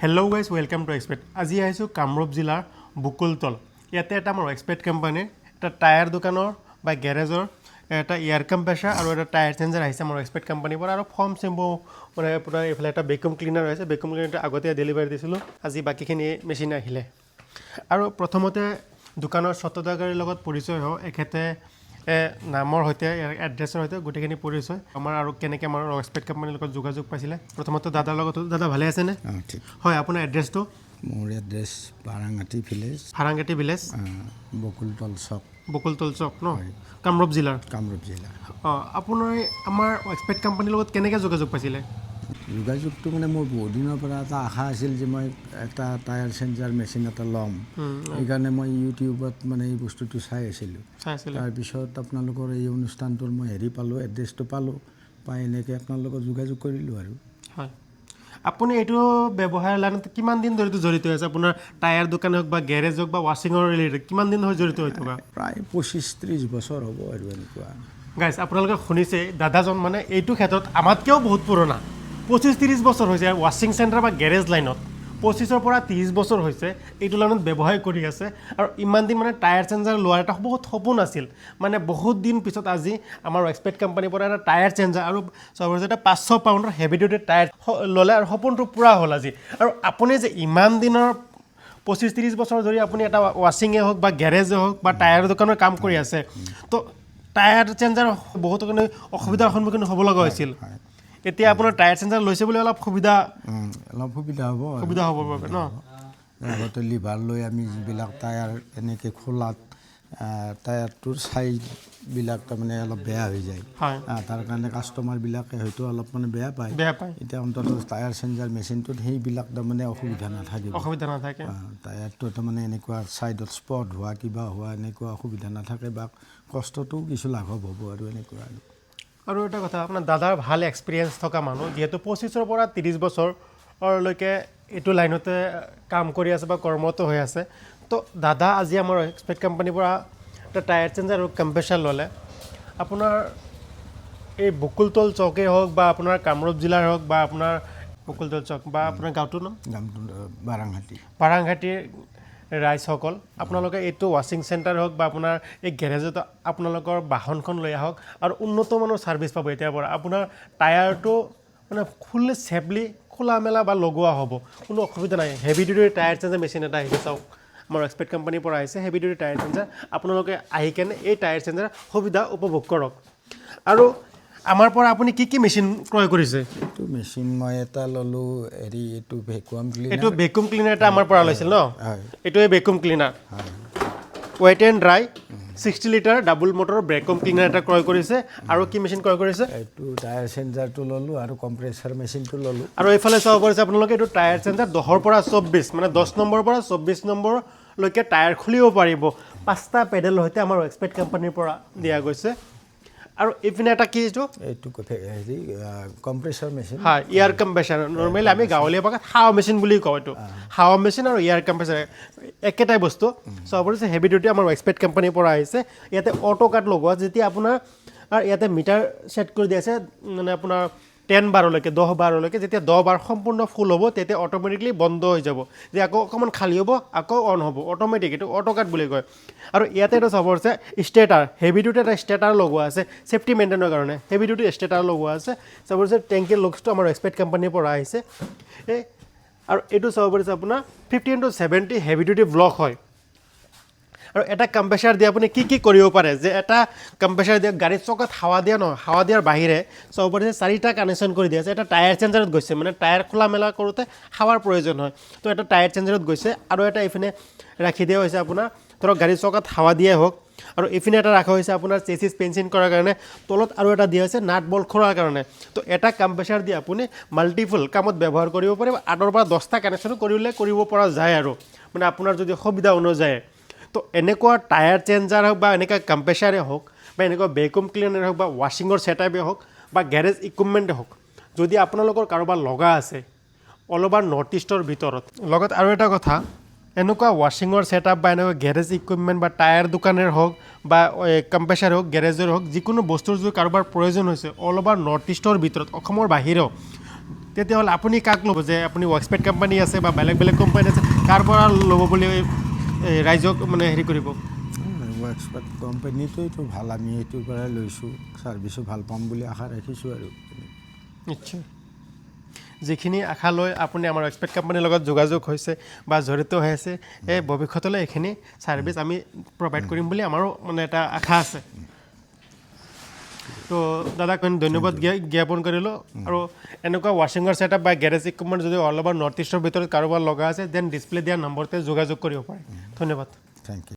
hello' guys welcome to expect আজি আহিছোঁ কামৰূপ জিলাৰ বকুলতল ইয়াতে এটা আমাৰ এক্সপেক্ট কোম্পানীৰ এটা টায়াৰ দোকানৰ বা গেৰেজৰ এটা এয়াৰ কম্প্ৰেছাৰ আৰু এটা টায়াৰ চেঞ্জাৰ আহিছে আমাৰ এক্সপেক্ট কোম্পানীৰ পৰা আৰু ফৰ্ম চেম্পু মানে আপোনাৰ এইফালে এটা ভেকুম ক্লিনাৰ আহিছে ভেকুম ক্লিনাৰটো আগতে ডেলিভাৰী দিছিলোঁ আজি বাকীখিনি মেচিন আহিলে আৰু প্ৰথমতে দোকানৰ স্বত্বাধিকাৰীৰ লগত পৰিচয় হওঁ এখেতে নামৰ সৈতে এড্ৰেছৰ সৈতে গোটেইখিনি পৰিচয় আমাৰ আৰু কেনেকৈ আমাৰ এক্সপেক্ট কোম্পানীৰ লগত যোগাযোগ পাইছিলে প্ৰথমতে দাদাৰ লগত দাদা ভালে আছেনে ঠিক হয় আপোনাৰ এড্ৰেছটো মোৰ এড্ৰেছ ভাৰাংগাটি ভিলেজ বকুলতল চক ন কামৰূপ জিলাৰ অঁ আপোনাৰ আমাৰ এক্সপেক্ট কোম্পানীৰ লগত কেনেকৈ যোগাযোগ পাইছিলে যোগাযোগটো মানে মোৰ বহুত দিনৰ পৰা এটা আশা আছিল যে মই এটা টায়াৰ চেঞ্জাৰ মেচিন এটা ল'ম সেইকাৰণে মই ইউটিউবত মানে এই বস্তুটো চাই আছিলোঁ তাৰপিছত আপোনালোকৰ এই অনুষ্ঠানটোৰ মই পালোঁ এড্ৰেছটো পাই এনেকৈ আপোনাৰ লগত যোগাযোগ কৰিলোঁ আৰু হয় আপুনি এইটো ব্যৱসায়ৰ লাইনত কিমান দিন ধৰি জড়িত হৈ আছে আপোনাৰ টায়াৰ দোকান হওক বা গেৰেজ হওক বা ৱাশ্বিঙৰ ৰিলেটেড কিমান দিন হৈ জড়িত হৈ থকা প্ৰায় 25-30 বছৰ হ'ব আৰু এনেকুৱা গাইজ আপোনালোকে শুনিছে দাদাজন মানে এইটো ক্ষেত্ৰত আমাতকৈও বহুত পুৰণা 25-30 বছৰ হৈছে ৱাশ্বিং চেণ্টাৰ বা গেৰেজ লাইনত 25ৰ পৰা 30 বছৰ হৈছে এইটো লাইনত ব্যৱসায় কৰি আছে আৰু ইমান দিন মানে টায়াৰ চেঞ্জাৰ লোৱাৰ এটা বহুত সপোন আছিল মানে বহুত দিন পিছত আজি আমাৰ এক্সপেক্ট কোম্পানীৰ পৰা এটা টায়াৰ চেঞ্জাৰ আৰু চবৰ এটা 500 পাউণ্ডৰ হেভি ডিউটি টায়াৰ ল'লে আৰু সপোনটো পূৰা হ'ল আজি আৰু আপুনি যে ইমান দিনৰ 25-30 বছৰ ধৰি আপুনি এটা ৱাশ্বিঙে হওক বা গেৰেজে হওক বা টায়াৰ দোকানৰ কাম কৰি আছে তো টায়াৰ চেঞ্জাৰ বহুতো অসুবিধাৰ সন্মুখীন হ'ব লগা হৈছিল এতিয়া আপোনাৰ টায়াৰ চেঞ্জাৰ লৈছে বুলি অলপ সুবিধা হ'ব বাবে ন আগতে লিভাৰ লৈ আমি যিবিলাক টায়াৰ এনেকৈ খোলাত টায়াৰটোৰ ছাইডবিলাক তাৰমানে অলপ বেয়া হৈ যায় তাৰ কাৰণে কাষ্টমাৰবিলাকে হয়তো অলপ মানে বেয়া পায় এতিয়া অন্ততঃ টায়াৰ চেঞ্জাৰ মেচিনটোত সেইবিলাক তাৰমানে অসুবিধা নাথাকে টায়াৰটো তাৰমানে এনেকুৱা ছাইডত স্পট হোৱা কিবা হোৱা এনেকুৱা অসুবিধা নাথাকে বা কষ্টটোও কিছু লাঘৱ হ'ব আৰু এনেকুৱা আৰু এটা কথা আপোনাৰ দাদাৰ ভাল এক্সপিৰিয়েঞ্চ থকা মানুহ যিহেতু 25ৰ পৰা 30 বছৰলৈকে এইটো লাইনতে কাম কৰি আছে বা কৰ্মৰত হৈ আছে তো দাদা আজি আমাৰ এক্সপেক্ট কোম্পানীৰ পৰা এটা টায়াৰ চেঞ্জাৰ আৰু কম্প্ৰেছাৰ ল'লে আপোনাৰ এই বকুলতল চকেই হওক বা আপোনাৰ কামৰূপ জিলাৰ হওক বা আপোনাৰ বকুলতল চক বা আপোনাৰ গাঁৱটোৰ নাম বাৰাংঘাটীৰ ৰাইজসকল আপোনালোকে এইটো ৱাশ্বিং চেণ্টাৰ হওক বা আপোনাৰ এই গেৰেজত আপোনালোকৰ বাহনখন লৈ আহক আৰু উন্নত মানৰ ছাৰ্ভিচ পাব এতিয়াৰ পৰা আপোনাৰ টায়াৰটো মানে ফুল্লি ছেফলি খোলা মেলা বা লগোৱা হ'ব কোনো অসুবিধা নাই হেভি ডিউটিৰ টায়াৰ চেঞ্জাৰ মেচিন এটা আহিছে চাওক আমাৰ এক্সপেক্ট কোম্পানীৰ পৰা আহিছে হেভি ডিউটি টায়াৰ চেঞ্জাৰ আপোনালোকে আহি কেনে এই টায়াৰ চেঞ্জাৰ সুবিধা উপভোগ কৰক আৰু আমাৰ পৰা আপুনি কি মেচিন ক্ৰয় কৰিছে এইটো মেচিন মই এটা ল'লোঁ এইটো ভেকুম ক্লিনাৰ এটা আমাৰ পৰা লৈছিল ন এইটোৱে vacuum cleaner wet and dry 60 litre double মটৰৰ ভেকুম ক্লিনাৰ এটা ক্ৰয় কৰিছে আৰু কি মেচিন ক্ৰয় কৰিছে এইটো টায়াৰ চেঞ্জাৰটো ল'লোঁ আৰু কম্প্ৰেছাৰ মেচিনটো ল'লোঁ আৰু এইফালে চাব পাৰিছে আপোনালোকে এইটো টায়াৰ চেঞ্জাৰ 10ৰ পৰা 24 মানে 10 নম্বৰৰ পৰা 24 নম্বৰলৈকে টায়াৰ খুলিব পাৰিব 5টা পেডেলৰ সৈতে আমাৰ এক্সপেক্ট কোম্পানীৰ পৰা দিয়া গৈছে আৰু ইপিনে এটা কি এইটো কম্প্ৰেছাৰ মেচিন হয় এয়াৰ কম্প্ৰেছাৰ নৰ্মেলি আমি গাঁৱলীয়া ভাষাত হাৱা মেচিন বুলি কওঁ এইটো হাৱা মেচিন আৰু এয়াৰ কম্প্ৰেছাৰ একেটাই বস্তু চাব পাৰিছে হেভি ডিউটি আমাৰ এক্সপেক্ট কোম্পানীৰ পৰা আহিছে ইয়াতে অটো কাট লগোৱা যেতিয়া আপোনাৰ আৰু ইয়াতে মিটাৰ ছেট কৰি দিয়া আছে মানে আপোনাৰ 10-12লৈকে 10-12লৈকে যেতিয়া 10 বাৰ সম্পূৰ্ণ ফুল হ'ব তেতিয়া অট'মেটিকলি বন্ধ হৈ যাব যে আকৌ অকণমান খালী হ'ব আকৌ অন হ'ব অট'মেটিক এইটো অটো কাট বুলি কয় আৰু ইয়াতে এটা চাব আছে ষ্টেটাৰ হেভি ডিউটি এটা ষ্টেটাৰ লগোৱা আছে ছেফটি মেইনটেইনৰ কাৰণে হেভি ডিউটি ষ্টেটাৰ লগোৱা আছে চাব আছে টেংকিৰ লুকছটো আমাৰ এক্সপেক্ট কোম্পানীৰ পৰা আহিছে আৰু এইটো চাব পাৰিছে আপোনাৰ 50x70 হেভি ডিউটি ব্লক হয় আৰু এটা কম্প্ৰেছাৰ দিয়ে আপুনি কি কৰিব পাৰে যে এটা কম্প্ৰেছাৰ দিয়ে গাড়ীৰ চকাত হাৱা দিয়া নহয় হাৱা দিয়াৰ বাহিৰে চাব পাৰিছে 4টা কানেকশ্যন কৰি দিয়া আছে এটা টায়াৰ চেঞ্জাৰত গৈছে মানে টায়াৰ খোলা মেলা কৰোঁতে হাৱাৰ প্ৰয়োজন হয় তো এটা টায়াৰ চেঞ্জাৰত গৈছে আৰু এটা এইপিনে ৰাখি দিয়া হৈছে আপোনাৰ ধৰক গাড়ীৰ চকাত হাৱা দিয়াই হওক আৰু এইপিনে এটা ৰখা হৈছে আপোনাৰ চেচিছ পেঞ্চিং কৰাৰ কাৰণে তলত আৰু এটা দিয়া হৈছে নাট বল্ট খোলাৰ কাৰণে তো এটা কম্প্ৰেছাৰ দি আপুনি মাল্টিপল কামত ব্যৱহাৰ কৰিব পাৰিব 8ৰ পৰা 10টা কানেকশ্যন কৰিব পৰা যায় আৰু মানে আপোনাৰ যদি সুবিধা অনুযায়ী তো এনেকুৱা টায়াৰ চেঞ্জাৰ হওক বা এনেকুৱা কম্প্ৰেছাৰে হওক বা এনেকুৱা ভেকুম ক্লিনাৰে হওক বা ৱাশ্বিঙৰ ছেটআপে হওক বা গেৰেজ ইকুইপমেণ্টে হওক যদি আপোনালোকৰ কাৰোবাৰ লগা আছে অল অভাৰ নৰ্থ ইষ্টৰ ভিতৰত লগত আৰু এটা কথা এনেকুৱা ৱাশ্বিঙৰ ছেটআপ বা এনেকুৱা গেৰেজ ইকুইপমেণ্ট বা টায়াৰ দোকানেৰ হওক বা কম্প্ৰেছাৰ হওক গেৰেজৰ হওক যিকোনো বস্তুৰ যদি কাৰোবাৰ প্ৰয়োজন হৈছে অল অভাৰ নৰ্থ ইষ্টৰ ভিতৰত অসমৰ বাহিৰেও তেতিয়াহ'লে আপুনি কাক ল'ব যে আপুনি ৱৰ্কস্পেড কোম্পানী আছে বা বেলেগ বেলেগ কোম্পানী আছে কাৰ পৰা ল'ব বুলি ৰাইজক মানে হেৰি কৰিব ৱৰ্কস্পেড কোম্পানীটোৱেতো ভাল আমি এইটোৰ পৰাই লৈছোঁ ছাৰ্ভিচো ভাল পাম বুলি আশা ৰাখিছোঁ আৰু নিশ্চয় যিখিনি আশা লৈ আপুনি আমাৰ ৱৰ্কস্পেড কোম্পানীৰ লগত যোগাযোগ হৈছে বা জড়িত হৈ আছে এই ভৱিষ্যতলৈ এইখিনি ছাৰ্ভিচ আমি প্ৰভাইড কৰিম বুলি আমাৰো মানে এটা আশা আছে তো দাদাক ধন্যবাদ জ্ঞাপন কৰিলোঁ আৰু এনেকুৱা ৱাশ্বিঙৰ ছেটআপ বা গেৰেজ ইকুইপমেণ্ট যদি অল অভাৰ নৰ্থ ইষ্টৰ ভিতৰত কাৰোবাৰ লগা আছে দেন ডিছপ্লে দিয়া নম্বৰতে যোগাযোগ কৰিব পাৰে ধন্যবাদ থেংক ইউ